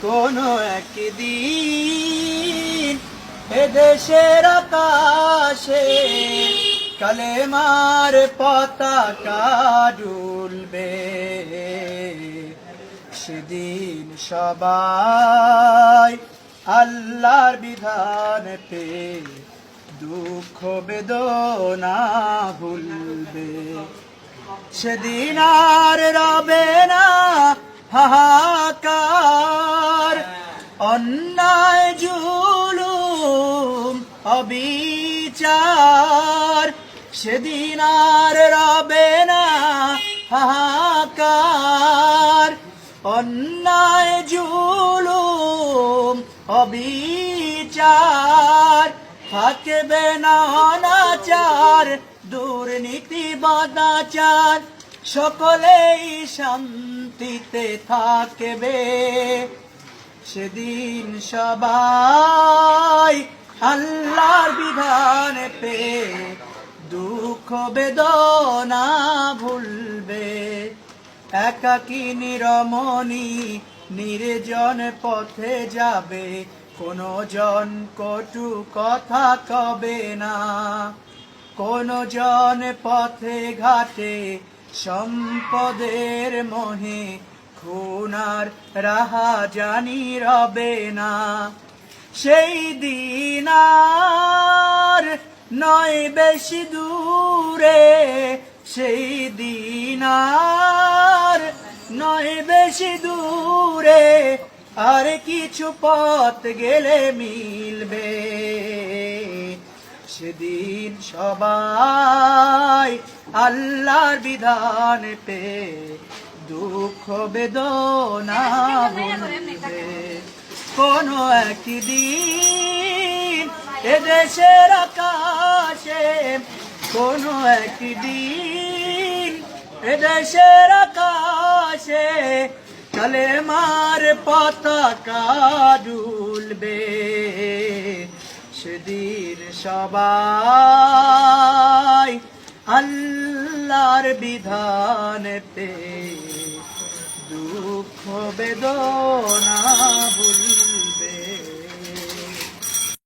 কোনো একদিন এদেশের আকাশে কালেমার পতাকা দুলবে, সেদিন সবাই আল্লাহর বিধান পেয়ে দুঃখ বেদনা ভুলবে। সেদিন আর রবে না হাহাকার, অন্যায় জুলুম অবিচার। সেদিন আর রবে না হাহাকার, অন্যায় জুলুম অবিচার। থাকবে না অনাচার, দুর্নীতি বদাচার, সকলেই শান্তিতে থাকবে। সেদিন সবাই আল্লাহর বিধান পেয়ে দুঃখ বেদনা ভুলবে। একাকিনী রমণী নির্জন পথে যাবে, কোনো জন কটু কথা কবে না। কোনো জন পথে ঘাটে সম্পদের মোহে খুনার রাহাজানি রবে না। সেই দিন আর নয় বেশি দূরে, সেই দিন আর নয় বেশি দূরে, আর কিছু পথ গেলে মিলবে। সেদিন সবাই আল্লাহর বিধান পেয়ে দুঃখ বেদনা ভুলবে। কোনো একদিন এদেশের আকাশে, কোনো একদিন এদেশের আকাশে কালেমার পতাকা দুলবে। সেদিন সবাই আল্লাহর বিধান পেয়ে দুঃখ বেদনা ভুলবে।